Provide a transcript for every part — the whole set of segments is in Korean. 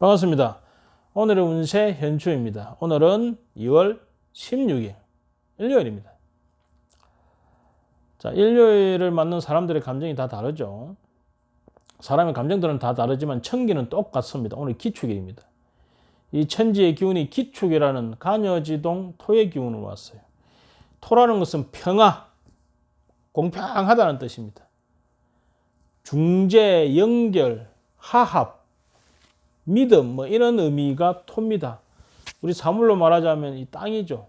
반갑습니다. 오늘의 운세 현추입니다. 오늘은 2월 16일 일요일입니다. 자, 일요일을 맞는 사람들의 감정이 다 다르죠. 사람의 감정들은 다 다르지만 천기는 똑같습니다. 오늘 기축일입니다. 이 천지의 기운이 기축이라는 간여지동 토의 기운으로 왔어요. 토라는 것은 평화, 공평하다는 뜻입니다. 중재, 연결, 화합, 믿음 이런 의미가 토입니다. 우리 사물로 말하자면 이 땅이죠.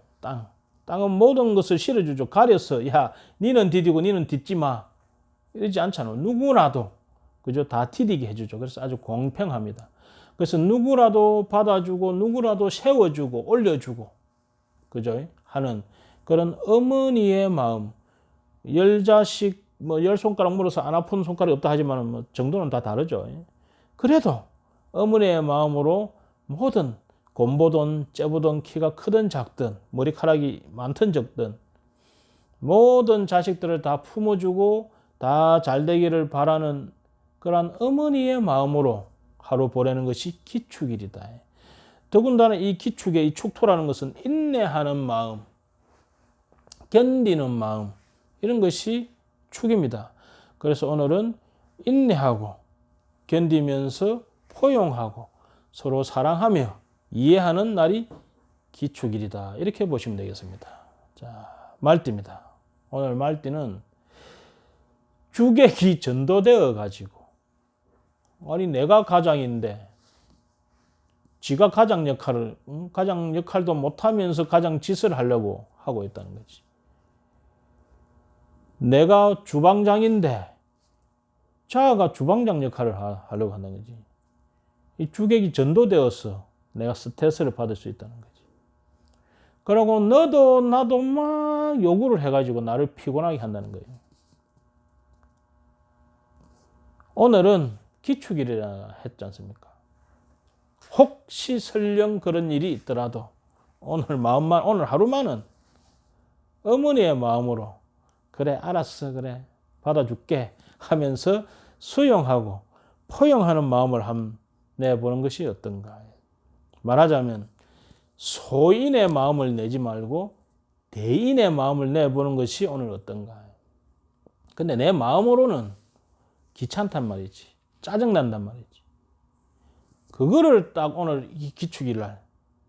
땅은 모든 것을 실어주죠. 가려서 야 니는 디디고 니는 딛지 마 이러지 않잖아. 누구라도 그죠? 다 디디게 해주죠. 그래서 아주 공평합니다. 그래서 누구라도 받아주고 누구라도 세워주고 올려주고 그죠? 하는 그런 어머니의 마음. 열 자식 열 손가락 물어서 안 아픈 손가락이 없다 하지만 정도는 다 다르죠. 그래도 어머니의 마음으로 모든 곰보든 째보든 키가 크든 작든 머리카락이 많든 적든 모든 자식들을 다 품어주고 다 잘되기를 바라는 그런 어머니의 마음으로 하루 보내는 것이 기축일이다. 더군다나 이 기축의 이 축토라는 것은 인내하는 마음, 견디는 마음 이런 것이 축입니다. 그래서 오늘은 인내하고 견디면서 포용하고 서로 사랑하며 이해하는 날이 기축일이다. 이렇게 보시면 되겠습니다. 자, 말띠입니다. 오늘 말띠는 주객이 전도되어 가지고 아니 내가 가장인데 지가 가장 역할도 못하면서 가장 짓을 하려고 하고 있다는 거지. 내가 주방장인데 자아가 주방장 역할을 하려고 한다는 거지. 이 주객이 전도되어서 내가 스트레스를 받을 수 있다는 거지. 그리고 너도 나도 막 요구를 해가지고 나를 피곤하게 한다는 거예요. 오늘은 기축일이라 했지 않습니까? 혹시 설령 그런 일이 있더라도 오늘 하루만은 어머니의 마음으로 그래 알았어 그래 받아줄게 하면서 수용하고 포용하는 마음을 내보는 것이 어떤가. 말하자면 소인의 마음을 내지 말고 대인의 마음을 내보는 것이 오늘 어떤가. 근데 내 마음으로는 귀찮단 말이지. 짜증난단 말이지. 그거를 딱 오늘 이 기축일 날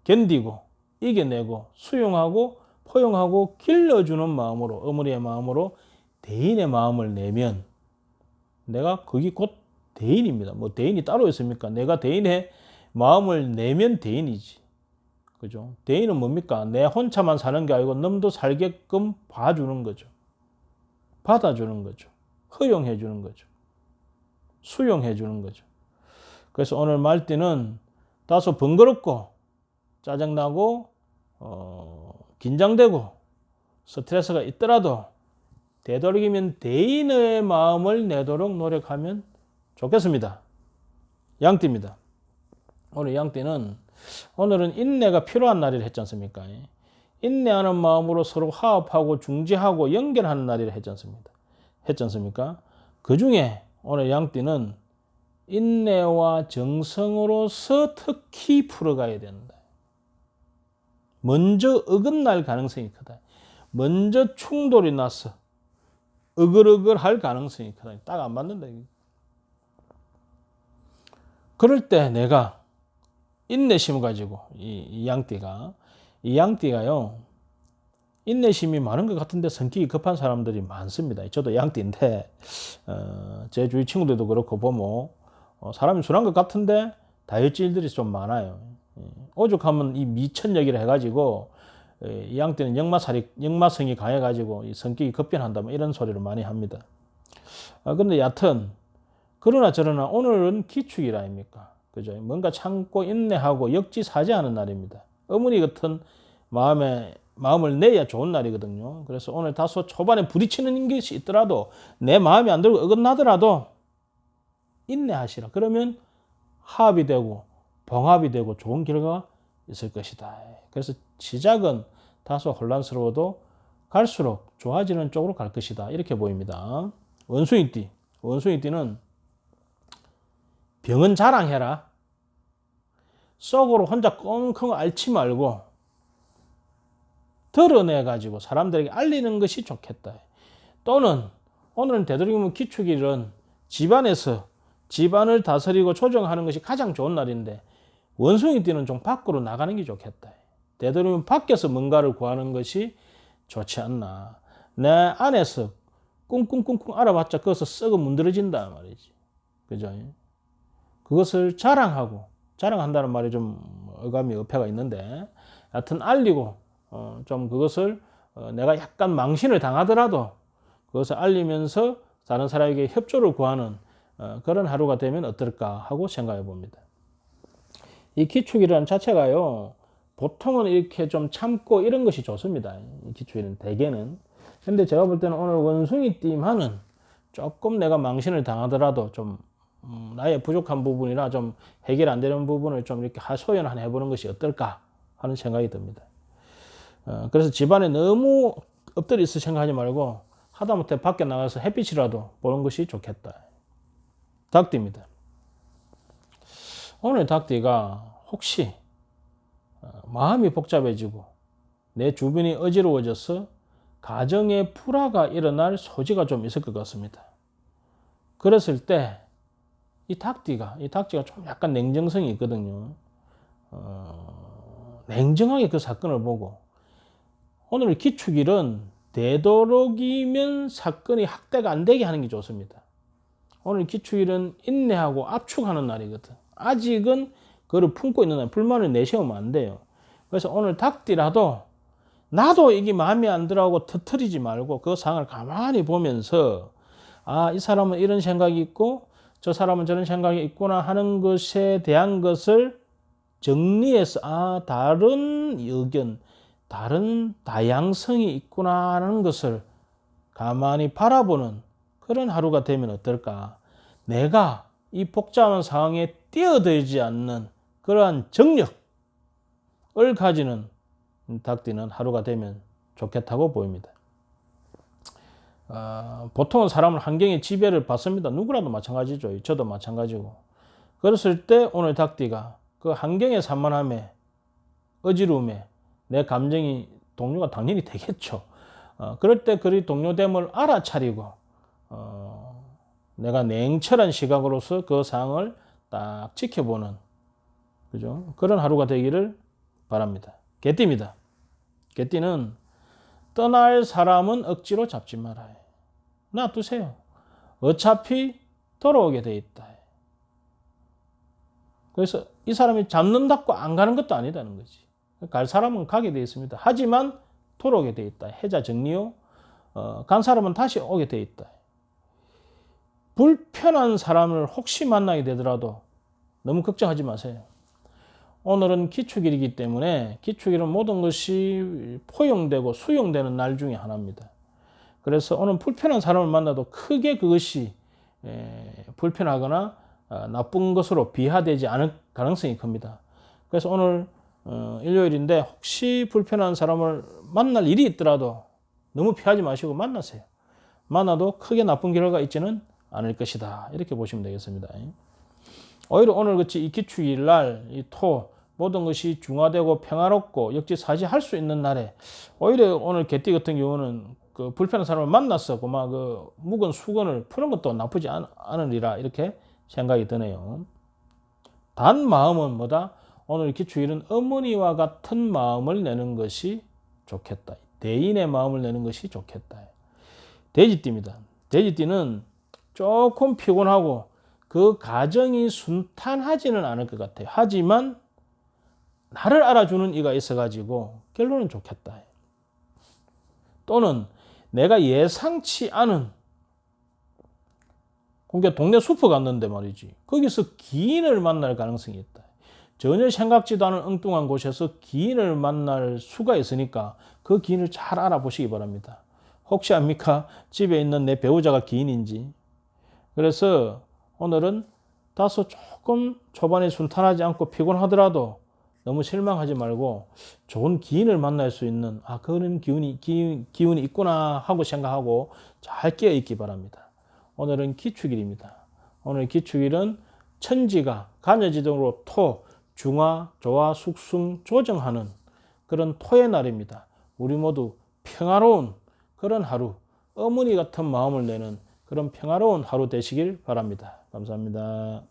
견디고 이겨내고 수용하고 포용하고 길러주는 마음으로 어머니의 마음으로 대인의 마음을 내면 내가 거기 곧 대인입니다. 뭐 대인이 따로 있습니까? 내가 대인의 마음을 내면 대인이지. 그죠? 대인은 뭡니까? 내 혼자만 사는 게 아니고 남도 살게끔 봐주는 거죠. 받아주는 거죠. 허용해 주는 거죠. 수용해 주는 거죠. 그래서 오늘 말띠는 다소 번거롭고 짜증나고 긴장되고 스트레스가 있더라도 되도록이면 대인의 마음을 내도록 노력하면 좋겠습니다. 양띠입니다. 오늘 양띠는 오늘은 인내가 필요한 날이라 했지 않습니까? 인내하는 마음으로 서로 화합하고 중재하고 연결하는 날이라 했지 않습니까? 그 중에 오늘 양띠는 인내와 정성으로서 특히 풀어가야 된다. 먼저 어긋날 가능성이 크다. 먼저 충돌이 나서 어글어글할 가능성이 크다. 딱 안 맞는다. 그럴 때 내가 인내심을 가지고 이 양띠가요 인내심이 많은 것 같은데 성격이 급한 사람들이 많습니다. 저도 양띠인데 제 주위 친구들도 그렇고 보면 사람이 순한 것 같은데 다혈질들이 좀 많아요. 오죽하면 이 미천역이라 해가지고 이 양띠는 역마성이 강해가지고 이 성격이 급변한다 이런 소리를 많이 합니다. 근데 여하튼 그러나 저러나 오늘은 기축일 아닙니까? 그죠? 뭔가 참고 인내하고 역지사지하는 날입니다. 어머니 같은 마음을 내야 좋은 날이거든요. 그래서 오늘 다소 초반에 부딪히는 것이 있더라도 내 마음이 안 들고 어긋나더라도 인내하시라. 그러면 합이 되고 봉합이 되고 좋은 결과가 있을 것이다. 그래서 시작은 다소 혼란스러워도 갈수록 좋아지는 쪽으로 갈 것이다. 이렇게 보입니다. 원숭이띠는 병은 자랑해라. 속으로 혼자 끙끙 앓지 말고 드러내가지고 사람들에게 알리는 것이 좋겠다. 또는 오늘은 되도록이면 기축일은 집안에서 집안을 다스리고 조정하는 것이 가장 좋은 날인데 원숭이띠는 좀 밖으로 나가는 게 좋겠다. 되도록이면 밖에서 뭔가를 구하는 것이 좋지 않나. 내 안에서 꿍꿍꿍꿍 알아봤자 그것을 썩어 문드러진다 말이지. 그죠? 그것을 자랑한다는 말이 좀 어감이 어폐가 있는데, 하여튼 알리고, 좀 그것을 내가 약간 망신을 당하더라도 그것을 알리면서 다른 사람에게 협조를 구하는 그런 하루가 되면 어떨까 하고 생각해 봅니다. 이 기축이라는 자체가요, 보통은 이렇게 좀 참고 이런 것이 좋습니다. 이 기축일은 대개는. 근데 제가 볼 때는 오늘 원숭이띠만은 조금 내가 망신을 당하더라도 좀 나의 부족한 부분이나 좀 해결 안 되는 부분을 좀 이렇게 하소연 해보는 것이 어떨까 하는 생각이 듭니다. 그래서 집안에 너무 엎드려 있을 생각하지 말고 하다못해 밖에 나가서 햇빛이라도 보는 것이 좋겠다. 닭띠입니다. 오늘 닭띠가 혹시 마음이 복잡해지고 내 주변이 어지러워져서 가정에 불화가 일어날 소지가 좀 있을 것 같습니다. 그랬을 때 이 닭띠가 좀 약간 냉정성이 있거든요. 냉정하게 그 사건을 보고 오늘 기축일은 되도록이면 사건이 확대가 안 되게 하는 게 좋습니다. 오늘 기축일은 인내하고 압축하는 날이거든. 아직은 그걸 품고 있는 날, 불만을 내세우면 안 돼요. 그래서 오늘 닭띠라도 나도 이게 마음에 안 들어하고 터트리지 말고 그 상황을 가만히 보면서 이 사람은 이런 생각이 있고 저 사람은 저런 생각이 있구나 하는 것에 대한 것을 정리해서 다른 의견, 다른 다양성이 있구나 하는 것을 가만히 바라보는 그런 하루가 되면 어떨까. 내가 이 복잡한 상황에 뛰어들지 않는 그러한 정력을 가지는 닭띠는 하루가 되면 좋겠다고 보입니다. 보통은 사람은 환경의 지배를 받습니다. 누구라도 마찬가지죠. 저도 마찬가지고. 그랬을 때 오늘 닭띠가 그 환경의 산만함에 어지러움에 내 감정이 동요가 당연히 되겠죠. 그럴 때 그 동요됨을 알아차리고 내가 냉철한 시각으로서 그 상황을 딱 지켜보는 그죠? 그런 하루가 되기를 바랍니다. 개띠입니다. 개띠는 떠날 사람은 억지로 잡지 말아요. 놔두세요. 어차피 돌아오게 돼 있다. 그래서 이 사람이 잡는다고 안 가는 것도 아니다는 거지. 갈 사람은 가게 돼 있습니다. 하지만 돌아오게 돼 있다. 해자 정리요. 간 사람은 다시 오게 돼 있다. 불편한 사람을 혹시 만나게 되더라도 너무 걱정하지 마세요. 오늘은 기축일이기 때문에 기축일은 모든 것이 포용되고 수용되는 날 중에 하나입니다. 그래서 오늘 불편한 사람을 만나도 크게 그것이 불편하거나 나쁜 것으로 비하되지 않을 가능성이 큽니다. 그래서 오늘 일요일인데 혹시 불편한 사람을 만날 일이 있더라도 너무 피하지 마시고 만나세요. 만나도 크게 나쁜 결과가 있지는 않을 것이다. 이렇게 보시면 되겠습니다. 오히려 오늘 같이 이 기축일 날, 이 토, 모든 것이 중화되고 평화롭고 역지사지할 수 있는 날에 오히려 오늘 개띠 같은 경우는 그 불편한 사람을 만났어. 그 묵은 수건을 푸는 것도 나쁘지 않으리라 이렇게 생각이 드네요. 단 마음은 뭐다? 오늘 기축일은 어머니와 같은 마음을 내는 것이 좋겠다. 대인의 마음을 내는 것이 좋겠다. 돼지띠입니다. 돼지띠는 조금 피곤하고 그 가정이 순탄하지는 않을 것 같아요. 하지만 나를 알아주는 이가 있어가지고 결론은 좋겠다. 또는 내가 예상치 않은 그러니까 동네 숲을 갔는데 말이지. 거기서 기인을 만날 가능성이 있다. 전혀 생각지도 않은 엉뚱한 곳에서 기인을 만날 수가 있으니까 그 기인을 잘 알아보시기 바랍니다. 혹시 압니까? 집에 있는 내 배우자가 기인인지. 그래서 오늘은 다소 조금 초반에 순탄하지 않고 피곤하더라도 너무 실망하지 말고 좋은 기인을 만날 수 있는 그런 기운이 있구나 하고 생각하고 잘 깨어 있기 바랍니다. 오늘은 기축일입니다. 오늘 기축일은 천지가 간여지동으로 토, 중화, 조화, 숙성, 조정하는 그런 토의 날입니다. 우리 모두 평화로운 그런 하루, 어머니 같은 마음을 내는 그런 평화로운 하루 되시길 바랍니다. 감사합니다.